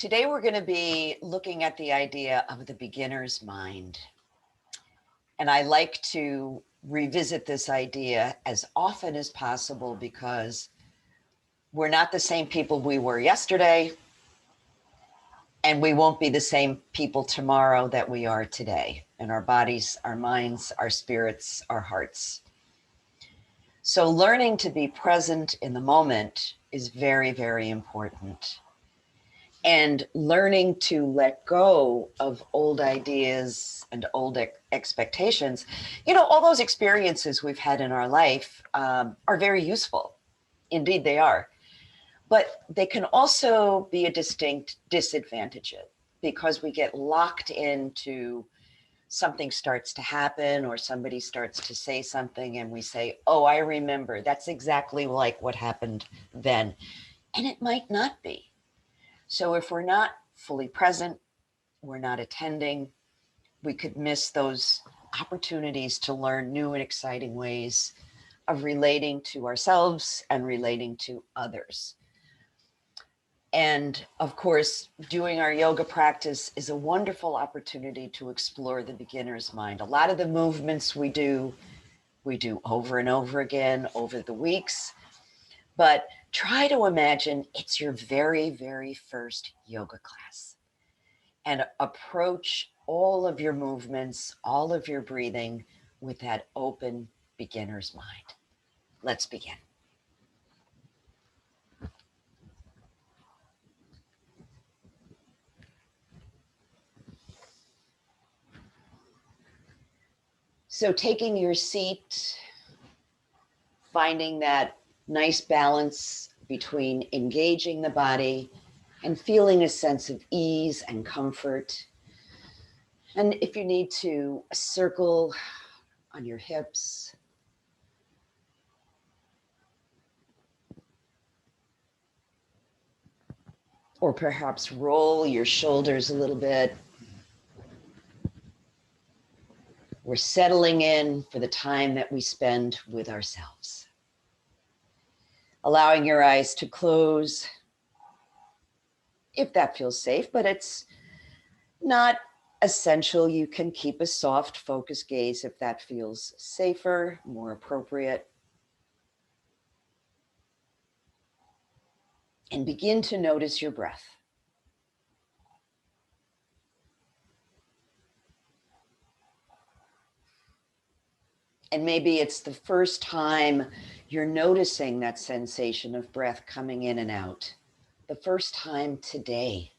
Today we're going to be looking at the idea of the beginner's mind. And I like to revisit this idea as often as possible because we're not the same people we were yesterday, and we won't be the same people tomorrow that we are today, in our bodies, our minds, our spirits, our hearts. So learning to be present in the moment is very, very important. And learning to let go of old ideas and old expectations, all those experiences we've had in our life are very useful. Indeed, they are. But they can also be a distinct disadvantage because we get locked into something starts to happen or somebody starts to say something and we say, oh, I remember. That's exactly like what happened then. And it might not be. So if we're not fully present, we're not attending, we could miss those opportunities to learn new and exciting ways of relating to ourselves and relating to others. And of course, doing our yoga practice is a wonderful opportunity to explore the beginner's mind. A lot of the movements we do over and over again over the weeks. But try to imagine it's your very, very first yoga class and approach all of your movements, all of your breathing with that open beginner's mind. Let's begin. So taking your seat, finding that nice balance between engaging the body and feeling a sense of ease and comfort. And if you need to, a circle on your hips. Or perhaps roll your shoulders a little bit. We're settling in for the time that we spend with ourselves. Allowing your eyes to close if that feels safe, but it's not essential. You can keep a soft, focused gaze if that feels safer, more appropriate. And begin to notice your breath. And maybe it's the first time you're noticing that sensation of breath coming in and out. The first time today.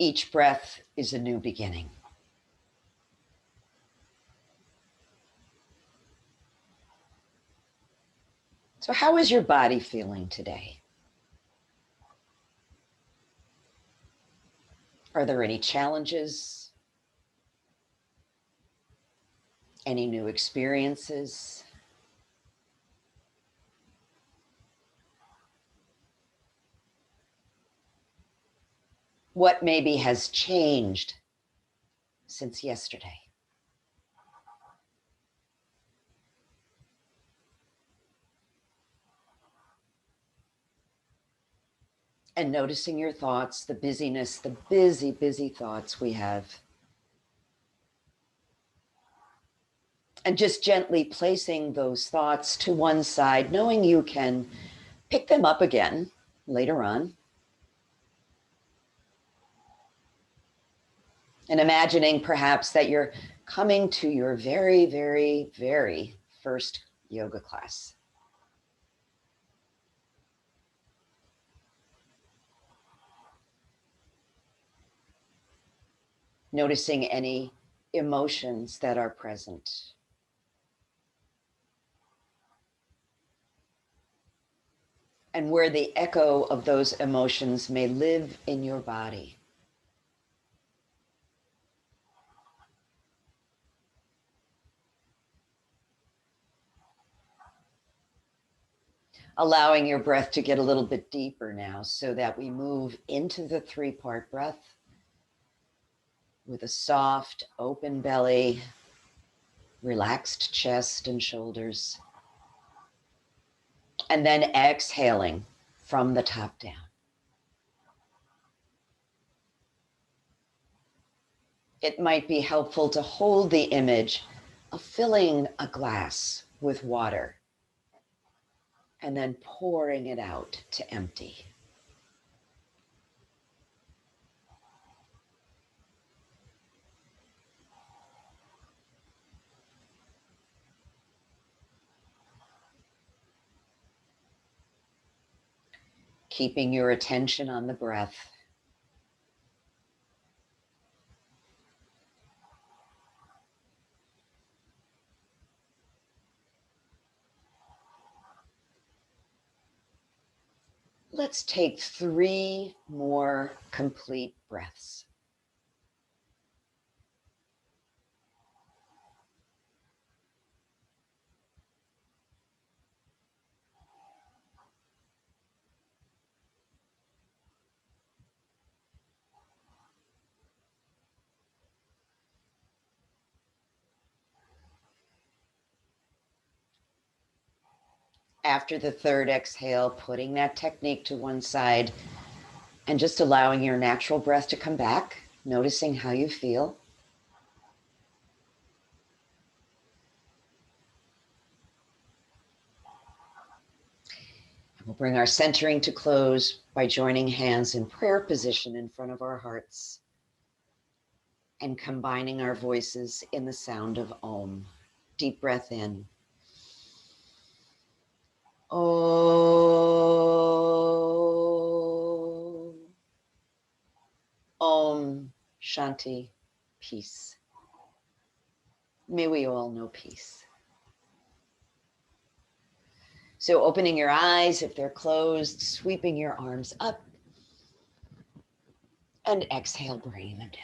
Each breath is a new beginning. So how is your body feeling today? Are there any challenges? Any new experiences? What maybe has changed since yesterday? And noticing your thoughts, the busyness, the busy thoughts we have. And just gently placing those thoughts to one side, knowing you can pick them up again later on. And imagining perhaps that you're coming to your very, very, very first yoga class. Noticing any emotions that are present. And where the echo of those emotions may live in your body. Allowing your breath to get a little bit deeper now so that we move into the 3-part breath with a soft, open belly, relaxed chest and shoulders. And then exhaling from the top down. It might be helpful to hold the image of filling a glass with water and then pouring it out to empty. Keeping your attention on the breath. Let's take 3 more complete breaths. After the third exhale, putting that technique to one side and just allowing your natural breath to come back, noticing how you feel. We'll bring our centering to close by joining hands in prayer position in front of our hearts and combining our voices in the sound of Om. Deep breath in. Om. Om Shanti. Peace. May we all know peace. So opening your eyes if they're closed, sweeping your arms up, and exhale, bringing them down.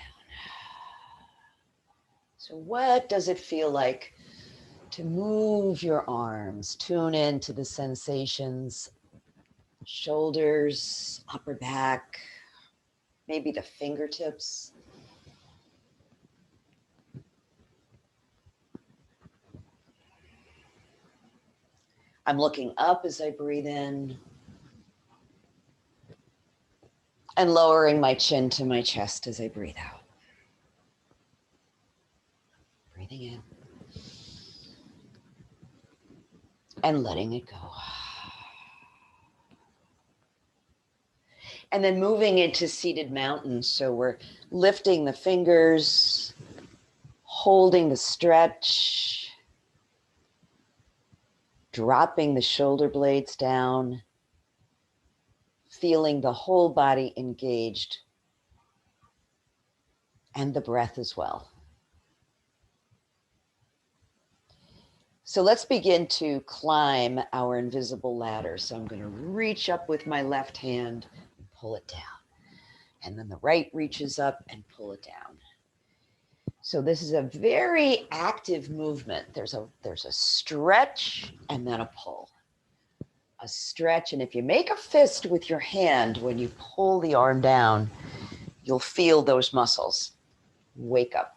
So what does it feel like to move your arms? Tune into the sensations, shoulders, upper back, maybe the fingertips. I'm looking up as I breathe in and lowering my chin to my chest as I breathe out. Breathing in and letting it go. And then moving into seated mountain. So we're lifting the fingers, holding the stretch, dropping the shoulder blades down, feeling the whole body engaged and the breath as well. So let's begin to climb our invisible ladder. So I'm going to reach up with my left hand and pull it down. And then the right reaches up and pull it down. So this is a very active movement. There's a stretch and then a pull. A stretch, and if you make a fist with your hand when you pull the arm down, you'll feel those muscles wake up.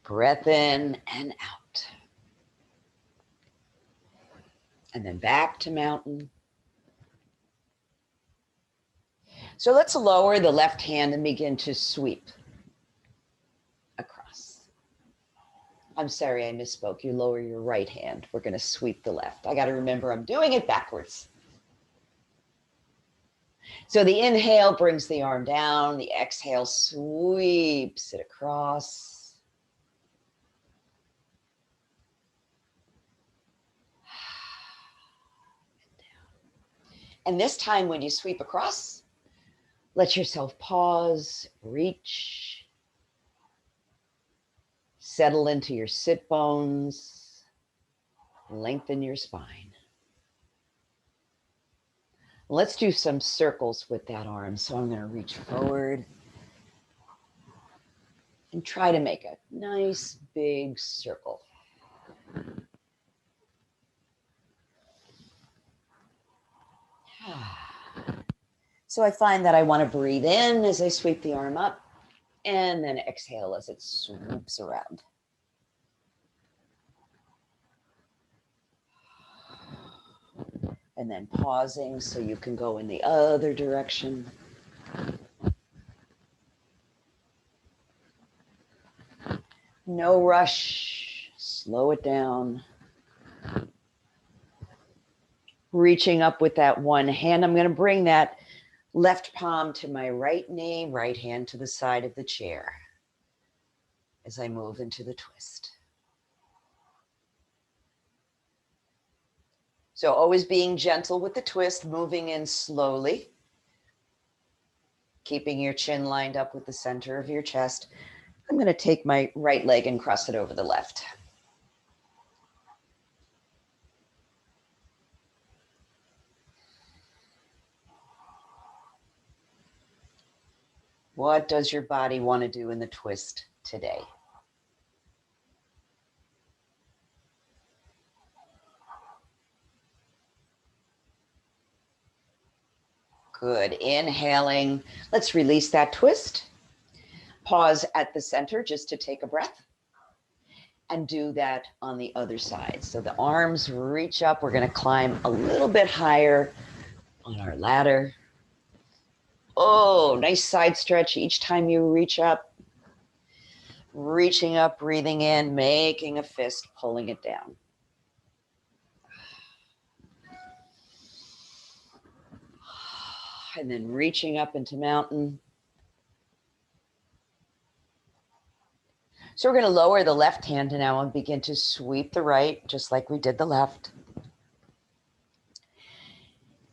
Breath in and out. And then back to mountain. So let's lower the left hand and begin to sweep across. I'm sorry, I misspoke. You lower your right hand. We're going to sweep the left. I got to remember I'm doing it backwards. So the inhale brings the arm down. The exhale sweeps it across. And this time when you sweep across, let yourself pause, reach, settle into your sit bones, lengthen your spine. Let's do some circles with that arm. So I'm going to reach forward and try to make a nice big circle. So I find that I want to breathe in as I sweep the arm up and then exhale as it swoops around. And then pausing so you can go in the other direction. No rush. Slow it down. Reaching up with that one hand. I'm going to bring that left palm to my right knee, right hand to the side of the chair as I move into the twist. So always being gentle with the twist, moving in slowly, keeping your chin lined up with the center of your chest. I'm going to take my right leg and cross it over the left. What does your body want to do in the twist today? Good. Inhaling. Let's release that twist. Pause at the center just to take a breath. And do that on the other side. So the arms reach up. We're going to climb a little bit higher on our ladder. Oh, nice side stretch each time you reach up. Reaching up, breathing in, making a fist, pulling it down. And then reaching up into mountain. So we're going to lower the left hand now and begin to sweep the right, just like we did the left.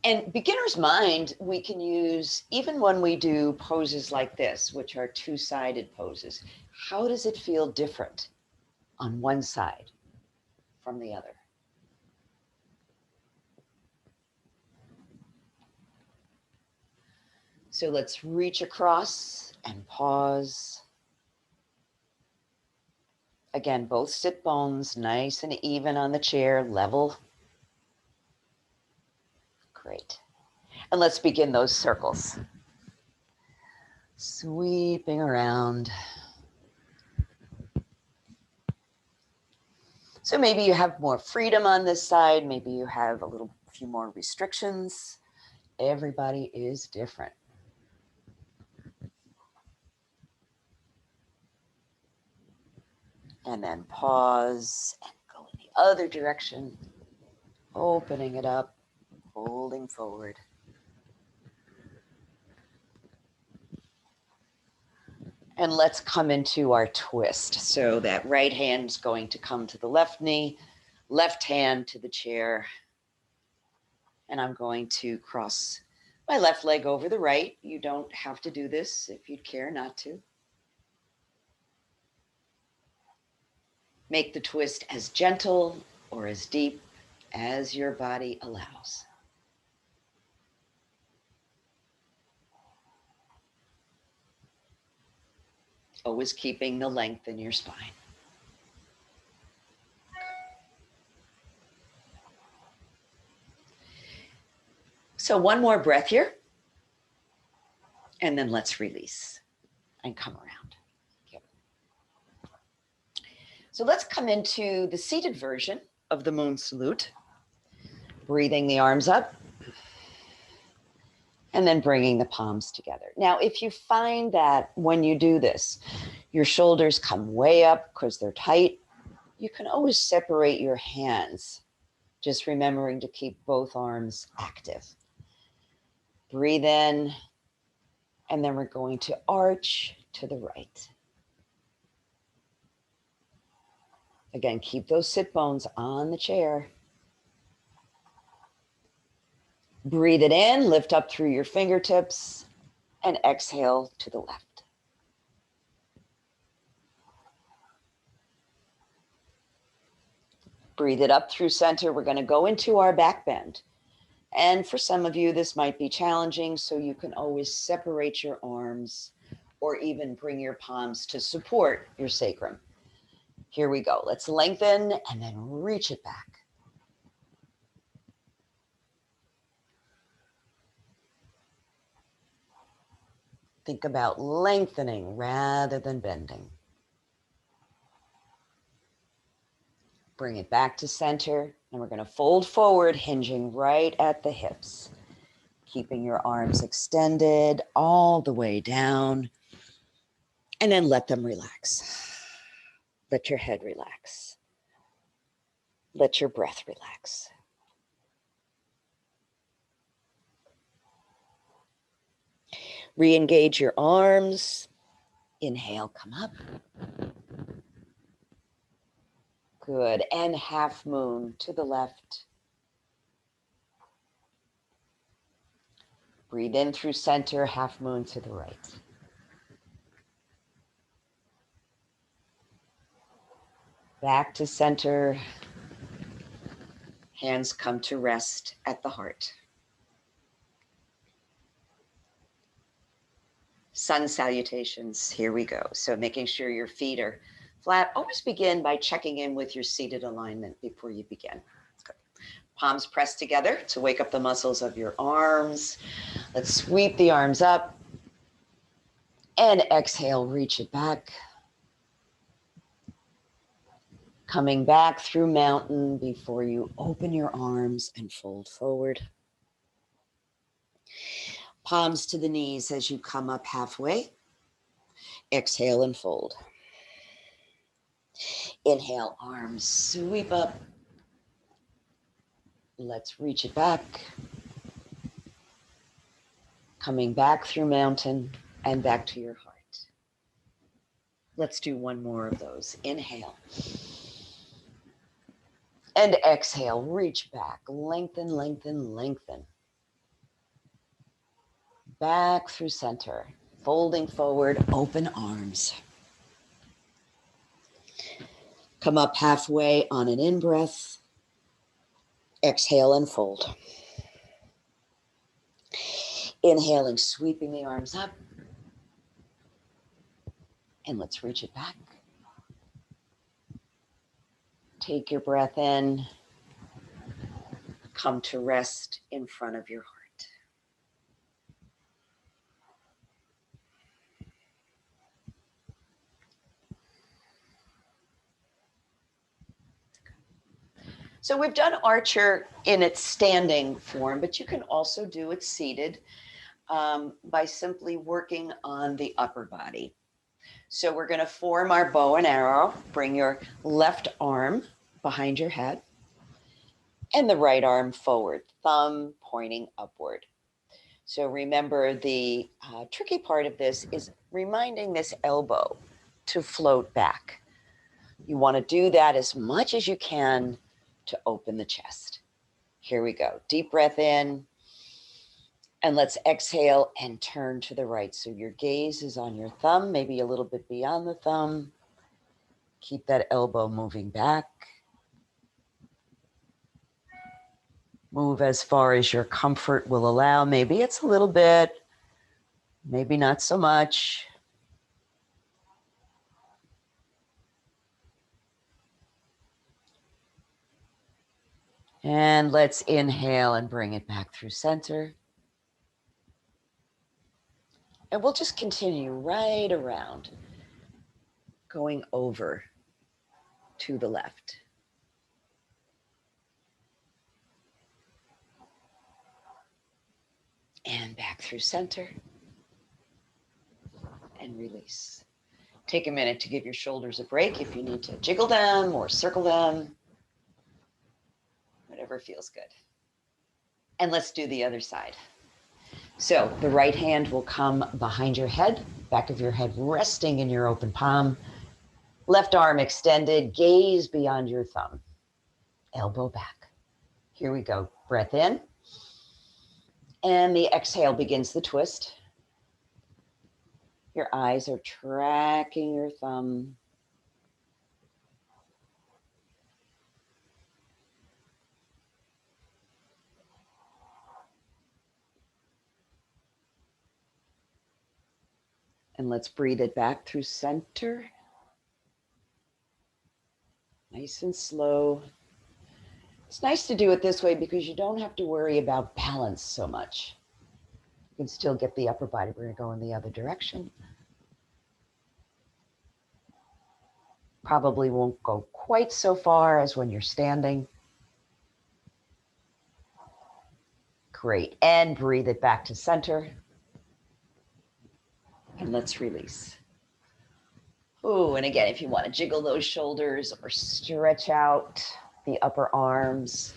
And beginner's mind, we can use even when we do poses like this, which are two-sided poses. How does it feel different on one side from the other? So let's reach across and pause. Again, both sit bones nice and even on the chair, level. Great. And let's begin those circles. Sweeping around. So maybe you have more freedom on this side. Maybe you have a few more restrictions. Everybody is different. And then pause and go in the other direction. Opening it up, folding forward. And let's come into our twist. So that right hand is going to come to the left knee, left hand to the chair. And I'm going to cross my left leg over the right. You don't have to do this if you'd care not to. Make the twist as gentle or as deep as your body allows. Always keeping the length in your spine. So one more breath here. And then let's release and come around. Yep. So let's come into the seated version of the moon salute. Breathing the arms up. And then bringing the palms together. Now, if you find that when you do this, your shoulders come way up because they're tight, you can always separate your hands, just remembering to keep both arms active. Breathe in, and then we're going to arch to the right. Again, keep those sit bones on the chair. Breathe it in, lift up through your fingertips, and exhale to the left. Breathe it up through center. We're going to go into our back bend. And for some of you, this might be challenging, so you can always separate your arms or even bring your palms to support your sacrum. Here we go. Let's lengthen and then reach it back. Think about lengthening rather than bending. Bring it back to center, and we're going to fold forward, hinging right at the hips. Keeping your arms extended all the way down, and then let them relax. Let your head relax. Let your breath relax. Re-engage your arms. Inhale, come up. Good, and half moon to the left. Breathe in through center, half moon to the right. Back to center. Hands come to rest at the heart. Sun salutations, here we go. So making sure your feet are flat. Always begin by checking in with your seated alignment before you begin. Good. Palms pressed together to wake up the muscles of your arms. Let's sweep the arms up and exhale, reach it back. Coming back through mountain before you open your arms and fold forward. Palms to the knees as you come up halfway. Exhale and fold. Inhale, arms sweep up. Let's reach it back. Coming back through mountain and back to your heart. Let's do one more of those. Inhale. And exhale, reach back, lengthen, lengthen, lengthen. Back through center, folding forward, open arms. Come up halfway on an in-breath. Exhale and fold. Inhaling, sweeping the arms up. And let's reach it back. Take your breath in. Come to rest in front of your heart. So we've done Archer in its standing form, but you can also do it seated by simply working on the upper body. So we're going to form our bow and arrow. Bring your left arm behind your head and the right arm forward, thumb pointing upward. So remember, the tricky part of this is reminding this elbow to float back. You want to do that as much as you can to open the chest. Here we go. Deep breath in. And let's exhale and turn to the right. So your gaze is on your thumb, maybe a little bit beyond the thumb. Keep that elbow moving back. Move as far as your comfort will allow. Maybe it's a little bit, maybe not so much. And let's inhale and bring it back through center. And we'll just continue right around, going over to the left. And back through center. And release. Take a minute to give your shoulders a break if you need to jiggle them or circle them. Whatever feels good. And let's do the other side. So the right hand will come behind your head, back of your head resting in your open palm. Left arm extended, gaze beyond your thumb. Elbow back. Here we go. Breath in. And the exhale begins the twist. Your eyes are tracking your thumb. And let's breathe it back through center. Nice and slow. It's nice to do it this way because you don't have to worry about balance so much. You can still get the upper body. We're going to go in the other direction. Probably won't go quite so far as when you're standing. Great. And breathe it back to center. And let's release. Ooh, and again, if you want to jiggle those shoulders or stretch out the upper arms,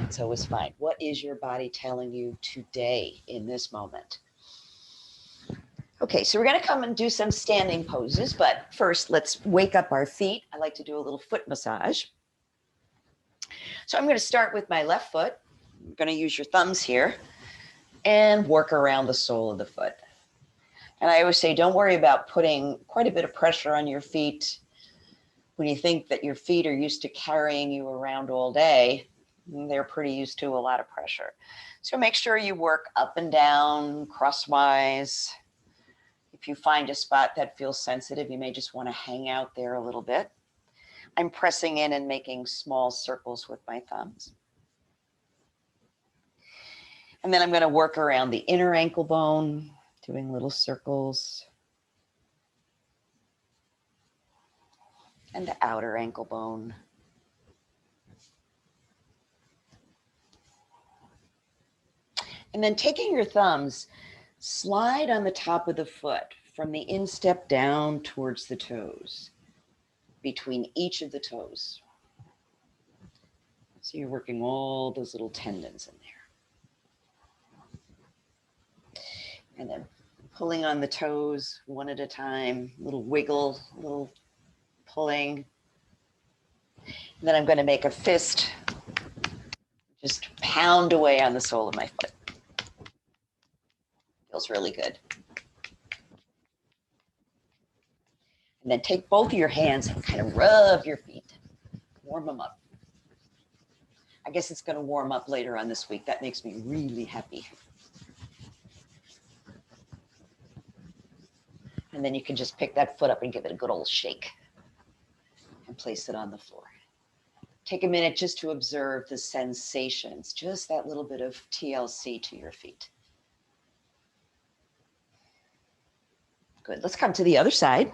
it's always fine. What is your body telling you today in this moment? Okay, so we're going to come and do some standing poses, but first let's wake up our feet. I like to do a little foot massage. So I'm going to start with my left foot. I'm going to use your thumbs here and work around the sole of the foot. And I always say, don't worry about putting quite a bit of pressure on your feet. When you think that your feet are used to carrying you around all day, they're pretty used to a lot of pressure. So make sure you work up and down, crosswise. If you find a spot that feels sensitive, you may just want to hang out there a little bit. I'm pressing in and making small circles with my thumbs. And then I'm going to work around the inner ankle bone, doing little circles. And the outer ankle bone. And then taking your thumbs, slide on the top of the foot from the instep down towards the toes, between each of the toes. So you're working all those little tendons in there. And then pulling on the toes one at a time, little wiggle, little pulling. And then I'm going to make a fist, just pound away on the sole of my foot. Feels really good. And then take both of your hands and kind of rub your feet, warm them up. I guess it's going to warm up later on this week. That makes me really happy. And then you can just pick that foot up and give it a good old shake and place it on the floor. Take a minute just to observe the sensations, just that little bit of TLC to your feet. Good. Let's come to the other side.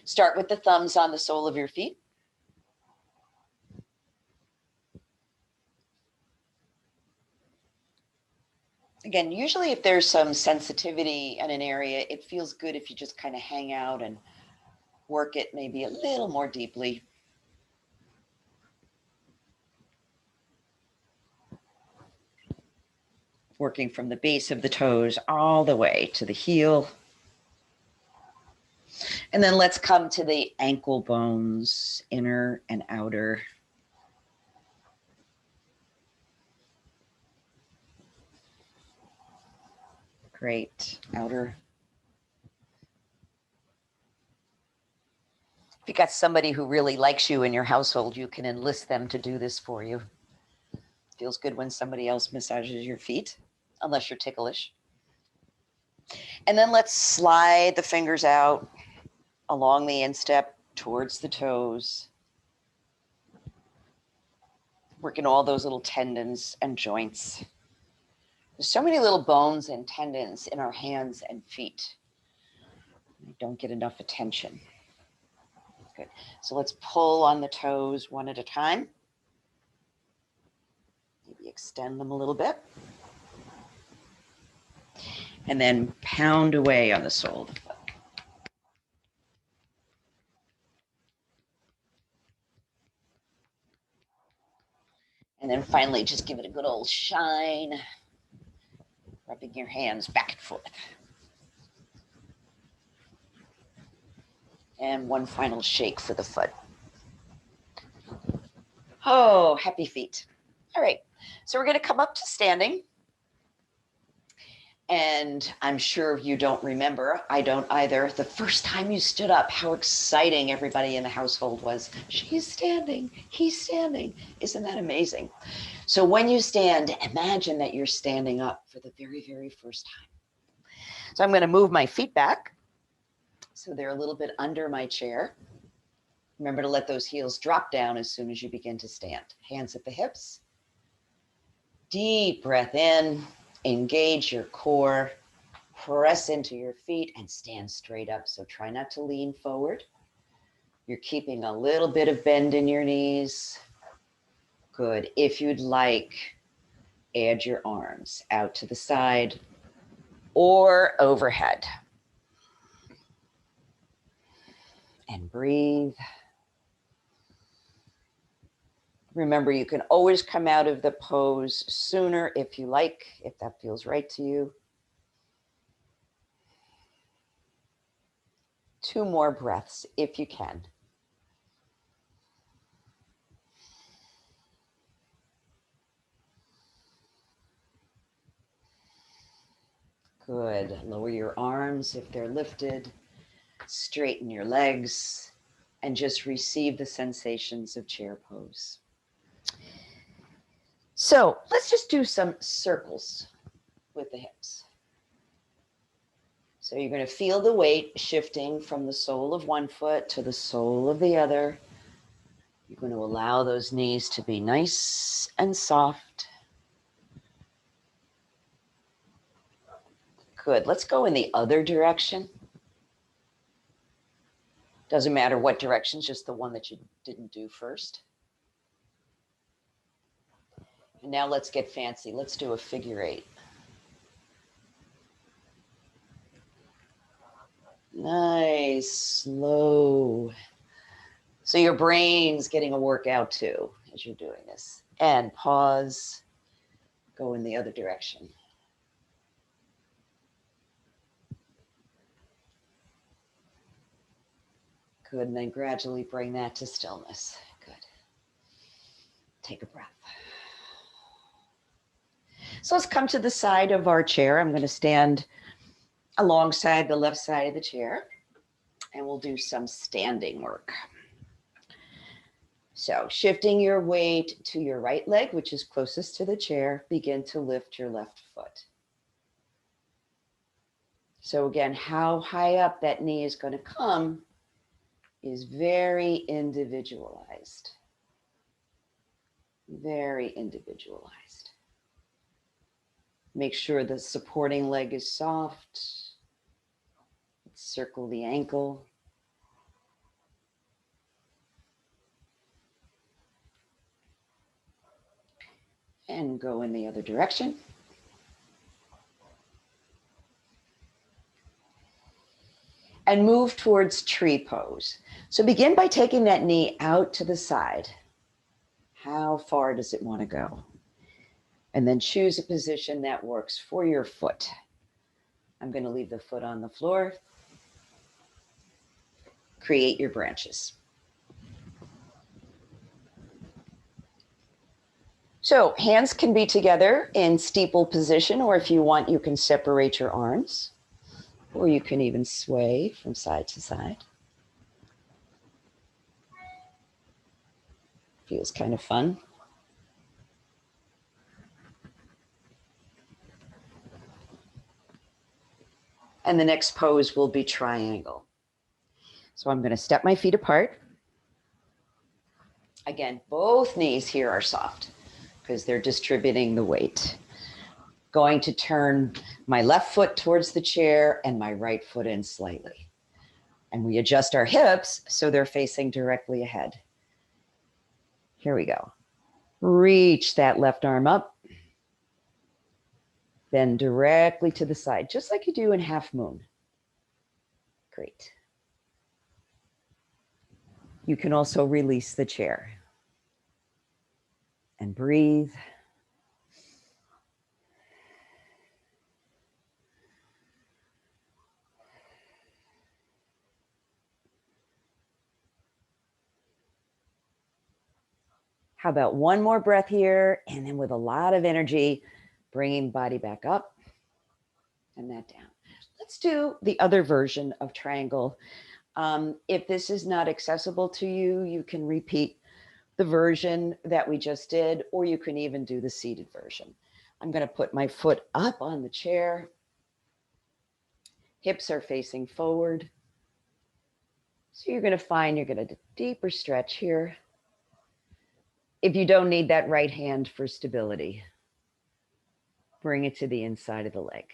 Start with the thumbs on the sole of your feet. Again, usually if there's some sensitivity in an area, it feels good if you just kind of hang out and work it maybe a little more deeply. Working from the base of the toes all the way to the heel. And then let's come to the ankle bones, inner and outer. Great, outer. If you got somebody who really likes you in your household, you can enlist them to do this for you. Feels good when somebody else massages your feet, unless you're ticklish. And then let's slide the fingers out along the instep towards the toes. Working all those little tendons and joints. There's so many little bones and tendons in our hands and feet. They don't get enough attention. Good. So let's pull on the toes one at a time. Maybe extend them a little bit. And then pound away on the sole of the foot. And then finally, just give it a good old shine, rubbing your hands back and forth. And one final shake for the foot. Oh, happy feet. All right, so we're going to come up to standing. And I'm sure you don't remember, I don't either, the first time you stood up, how exciting everybody in the household was. She's standing, he's standing. Isn't that amazing? So when you stand, imagine that you're standing up for the very, very first time. So I'm going to move my feet back so they're a little bit under my chair. Remember to let those heels drop down as soon as you begin to stand. Hands at the hips. Deep breath in. Engage your core. press into your feet and stand straight up. So try not to lean forward. You're keeping a little bit of bend in your knees. Good. If you'd like, add your arms out to the side or overhead. And breathe. Remember, you can always come out of the pose sooner if you like, if that feels right to you. 2 more breaths if you can. Good. Lower your arms if they're lifted. Straighten your legs and just receive the sensations of chair pose. So let's just do some circles with the hips. So you're going to feel the weight shifting from the sole of one foot to the sole of the other. You're going to allow those knees to be nice and soft. Good. Let's go in the other direction. Doesn't matter what direction, just the one that you didn't do first. And now let's get fancy. Let's do a figure 8. Nice, slow. So your brain's getting a workout too as you're doing this. And pause, go in the other direction. Good, and then gradually bring that to stillness. Good. Take a breath. So let's come to the side of our chair. I'm going to stand alongside the left side of the chair, and we'll do some standing work. So shifting your weight to your right leg, which is closest to the chair, begin to lift your left foot. So again, how high up that knee is going to come is very individualized. Very individualized. Make sure the supporting leg is soft. Circle the ankle. And go in the other direction. And move towards tree pose. So begin by taking that knee out to the side. How far does it want to go? And then choose a position that works for your foot. I'm going to leave the foot on the floor. Create your branches. So hands can be together in steeple position, or if you want, you can separate your arms, or you can even sway from side to side. Feels kind of fun. And the next pose will be triangle. So I'm going to step my feet apart. Again, both knees here are soft because they're distributing the weight. Going to turn my left foot towards the chair and my right foot in slightly. And we adjust our hips so they're facing directly ahead. Here we go. Reach that left arm up. Then directly to the side, just like you do in half moon. Great. You can also release the chair. And breathe. How about one more breath here, and then with a lot of energy, bringing body back up and that down. Let's do the other version of triangle. If this is not accessible to you, you can repeat the version that we just did, or you can even do the seated version. I'm going to put my foot up on the chair. Hips are facing forward. So you're going to find you're going to do a deeper stretch here. If you don't need that right hand for stability, bring it to the inside of the leg.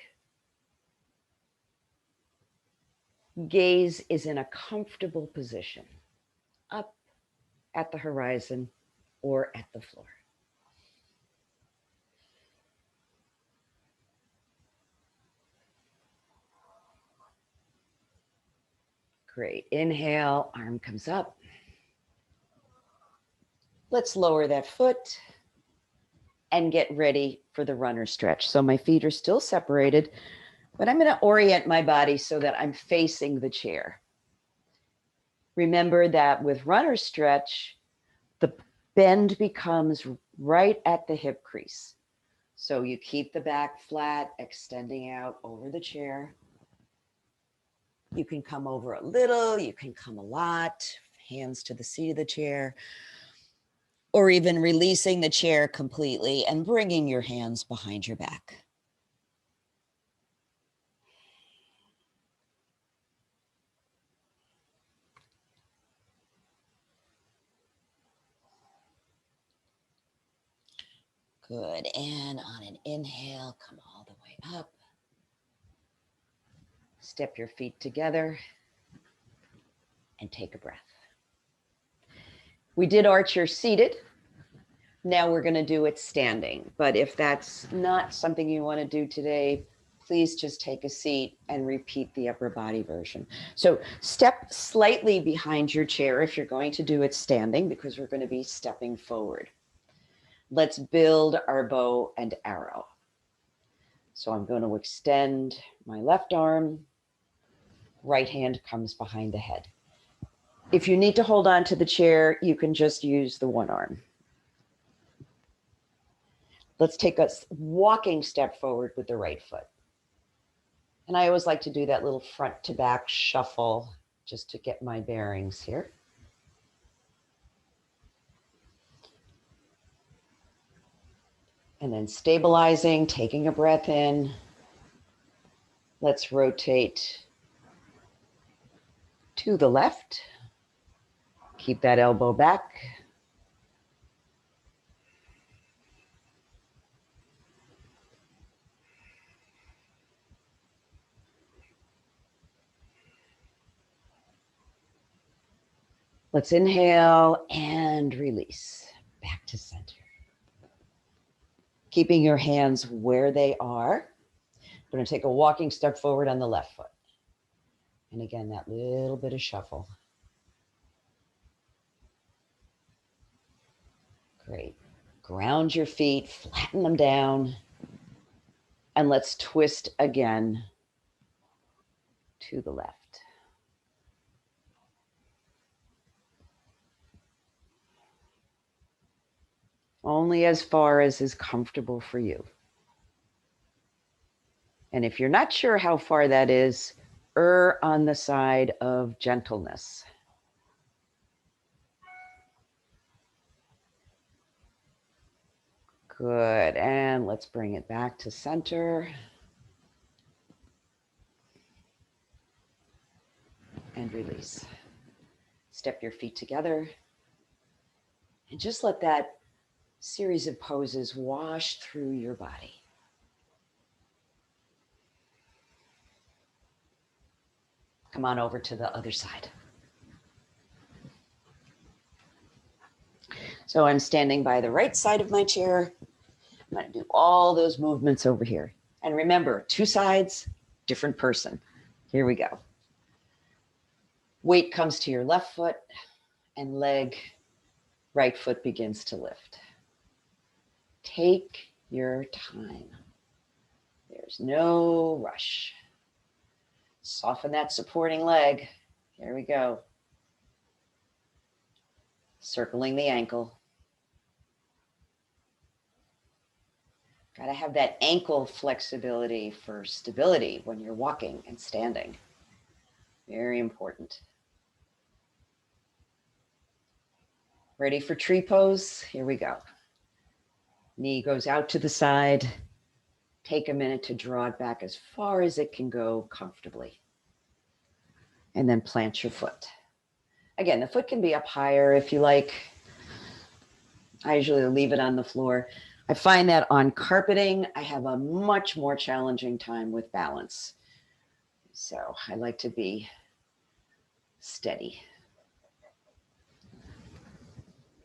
Gaze is in a comfortable position, up at the horizon or at the floor. Great. Inhale, arm comes up. Let's lower that foot and get ready for the runner stretch. So my feet are still separated, but I'm going to orient my body so that I'm facing the chair. Remember that with runner stretch, the bend becomes right at the hip crease. So you keep the back flat, extending out over the chair. You can come over a little, you can come a lot, hands to the seat of the chair, or even releasing the chair completely and bringing your hands behind your back. Good. And on an inhale, come all the way up. Step your feet together and take a breath. We did archer seated. Now we're going to do it standing. But if that's not something you want to do today, please just take a seat and repeat the upper body version. So step slightly behind your chair if you're going to do it standing, because we're going to be stepping forward. Let's build our bow and arrow. So I'm going to extend my left arm. Right hand comes behind the head. If you need to hold on to the chair, you can just use the one arm. Let's take a walking step forward with the right foot. And I always like to do that little front to back shuffle just to get my bearings here. And then stabilizing, taking a breath in. Let's rotate to the left. Keep that elbow back. Let's inhale and release back to center. Keeping your hands where they are. We're going to take a walking step forward on the left foot. And again, that little bit of shuffle. Great. Ground your feet, flatten them down. And let's twist again to the left. Only as far as is comfortable for you. And if you're not sure how far that is, err on the side of gentleness. Good. And let's bring it back to center. And release. Step your feet together. And just let that series of poses wash through your body. Come on over to the other side. So I'm standing by the right side of my chair. I'm going to do all those movements over here. And remember, two sides, different person. Here we go. Weight comes to your left foot and leg, right foot begins to lift. Take your time. There's no rush. Soften that supporting leg. Here we go. Circling the ankle. Got to have that ankle flexibility for stability when you're walking and standing. Very important. Ready for tree pose? Here we go. Knee goes out to the side. Take a minute to draw it back as far as it can go comfortably. And then plant your foot. Again, the foot can be up higher if you like. I usually leave it on the floor. I find that on carpeting, I have a much more challenging time with balance. So I like to be steady.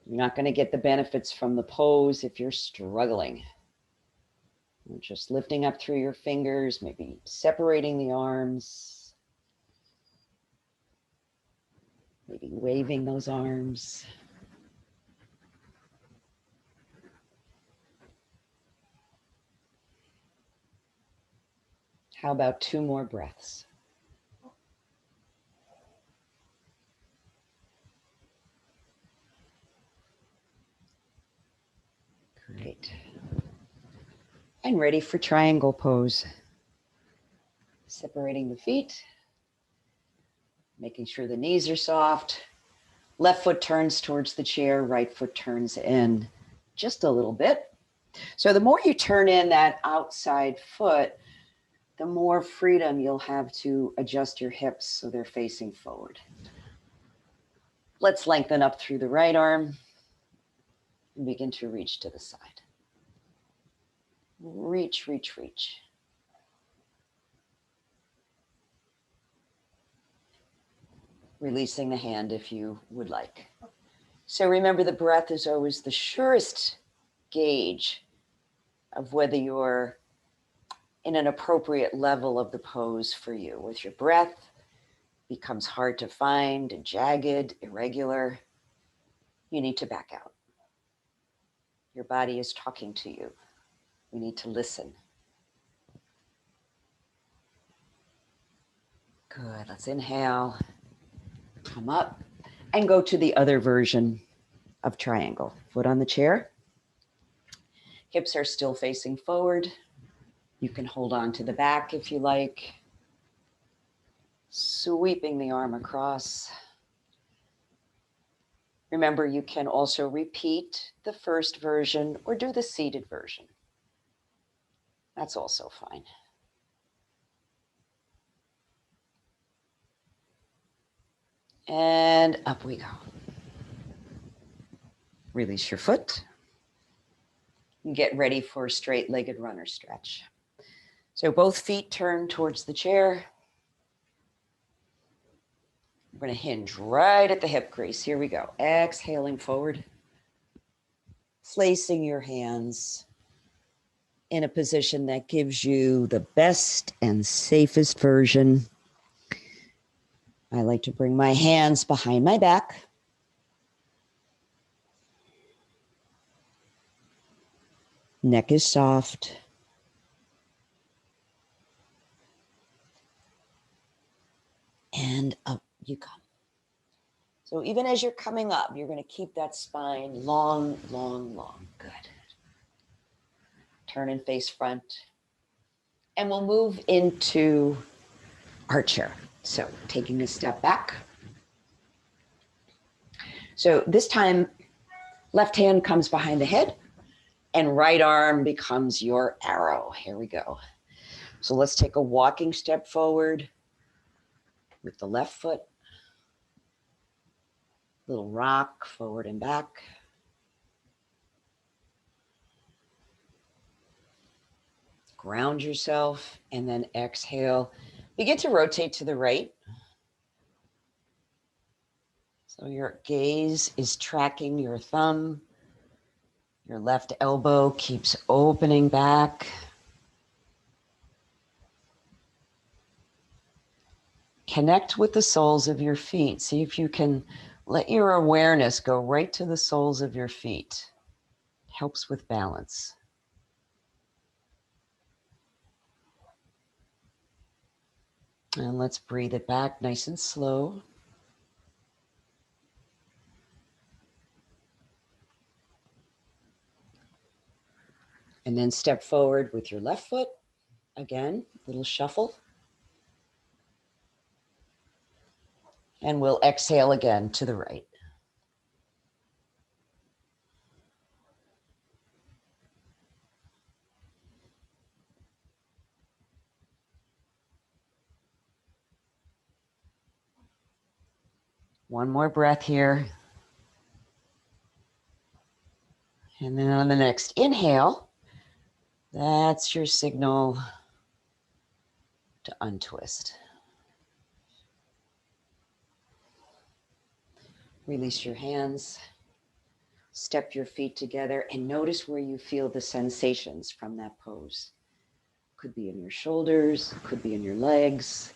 You're not going to get the benefits from the pose if you're struggling. You're just lifting up through your fingers, maybe separating the arms, maybe waving those arms. How about 2 more breaths? Great. And ready for triangle pose. Separating the feet, making sure the knees are soft. Left foot turns towards the chair, right foot turns in just a little bit. So the more you turn in that outside foot, the more freedom you'll have to adjust your hips so they're facing forward. Let's lengthen up through the right arm and begin to reach to the side. Reach, reach, reach. Releasing the hand if you would like. So remember, the breath is always the surest gauge of whether you're in an appropriate level of the pose for you. With your breath, becomes hard to find, jagged, irregular, you need to back out. Your body is talking to you. We need to listen. Good, let's inhale, come up, and go to the other version of triangle. Foot on the chair. Hips are still facing forward. You can hold on to the back if you like. Sweeping the arm across. Remember, you can also repeat the first version or do the seated version. That's also fine. And up we go. Release your foot. And get ready for a straight-legged runner stretch. So both feet turn towards the chair. We're going to hinge right at the hip crease. Here we go. Exhaling forward. Placing your hands in a position that gives you the best and safest version. I like to bring my hands behind my back. Neck is soft. And up you come. So even as you're coming up, you're going to keep that spine long, long, long. Good. Turn and face front. And we'll move into our chair. So taking a step back. So this time, left hand comes behind the head and right arm becomes your arrow. Here we go. So let's take a walking step forward with the left foot. Little rock forward and back. Ground yourself and then exhale. Begin to rotate to the right. So your gaze is tracking your thumb. Your left elbow keeps opening back. Connect with the soles of your feet. See if you can let your awareness go right to the soles of your feet. It helps with balance. And let's breathe it back nice and slow. And then step forward with your left foot. Again, little shuffle. And we'll exhale again to the right. One more breath here. And then on the next inhale, that's your signal to untwist. Release your hands. Step your feet together and notice where you feel the sensations from that pose. Could be in your shoulders, could be in your legs.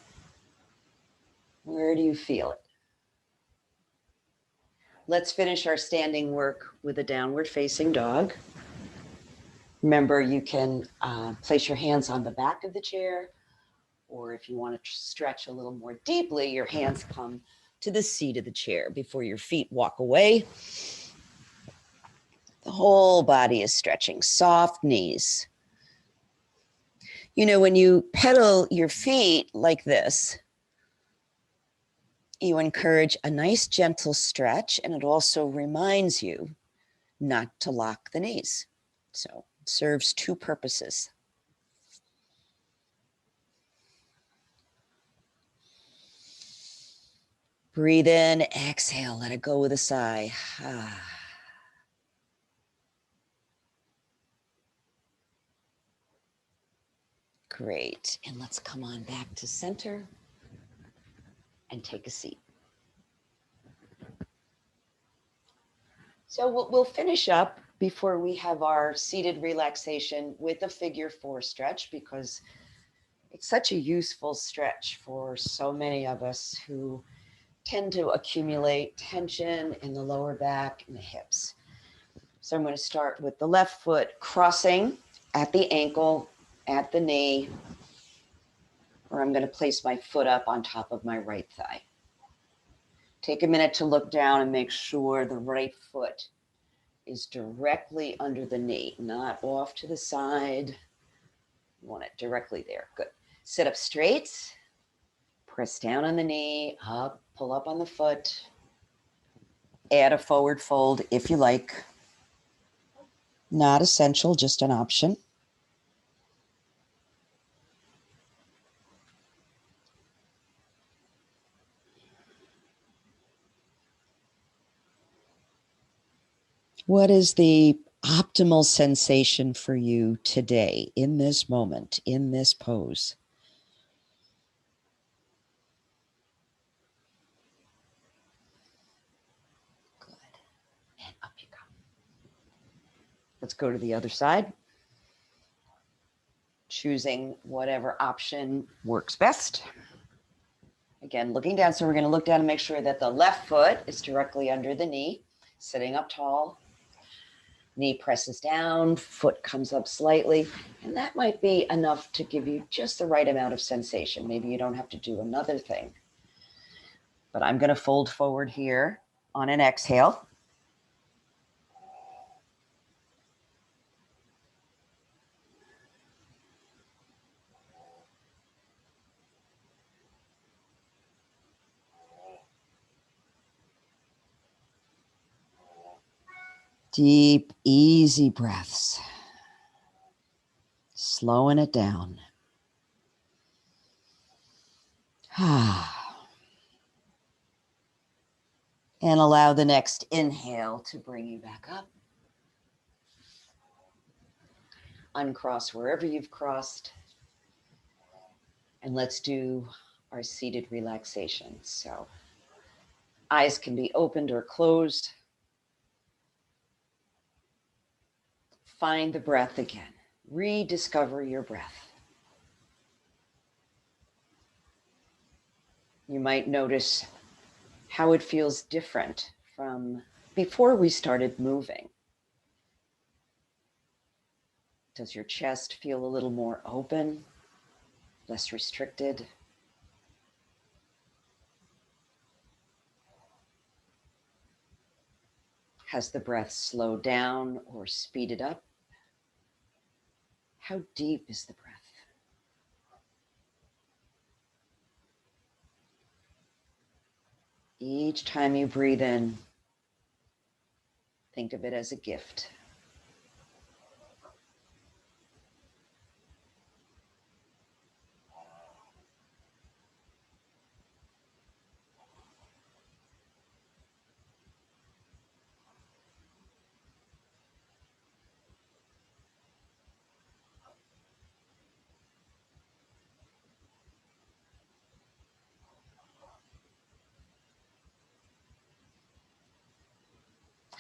Where do you feel it? Let's finish our standing work with a downward facing dog. Remember, you can place your hands on the back of the chair, or if you want to stretch a little more deeply, your hands come to the seat of the chair before your feet walk away. The whole body is stretching, soft knees. You know, when you pedal your feet like this, you encourage a nice gentle stretch, and it also reminds you not to lock the knees. So it serves two purposes. Breathe in, exhale, let it go with a sigh. Great. And let's come on back to center and take a seat. So we'll finish up before we have our seated relaxation with a figure 4 stretch, because it's such a useful stretch for so many of us who tend to accumulate tension in the lower back and the hips. So I'm going to start with the left foot crossing at the ankle, at the knee, or I'm going to place my foot up on top of my right thigh. Take a minute to look down and make sure the right foot is directly under the knee, not off to the side. You want it directly there. Good. Sit up straight, press down on the knee, up, pull up on the foot, add a forward fold if you like. Not essential, just an option. What is the optimal sensation for you today, in this moment, in this pose? Good. And up you go. Let's go to the other side. Choosing whatever option works best. Again, looking down. So we're going to look down and make sure that the left foot is directly under the knee, sitting up tall. Knee presses down, foot comes up slightly, and that might be enough to give you just the right amount of sensation. Maybe you don't have to do another thing. But I'm going to fold forward here on an exhale. Deep, easy breaths. Slowing it down. And allow the next inhale to bring you back up. Uncross wherever you've crossed. And let's do our seated relaxation. So eyes can be opened or closed. Find the breath again. Rediscover your breath. You might notice how it feels different from before we started moving. Does your chest feel a little more open, less restricted? Has the breath slowed down or speeded up? How deep is the breath? Each time you breathe in, think of it as a gift.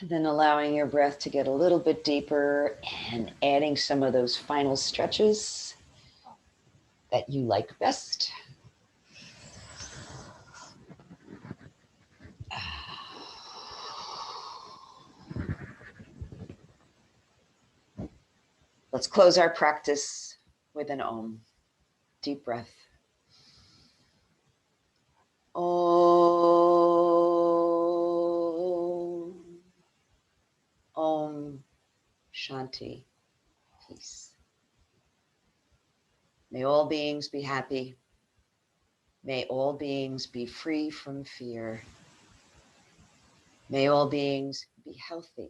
And then allowing your breath to get a little bit deeper and adding some of those final stretches that you like best. Let's close our practice with an Om. Deep breath. Om. Om Shanti. Peace. May all beings be happy. May all beings be free from fear. May all beings be healthy.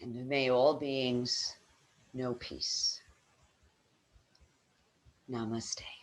And may all beings know peace. Namaste.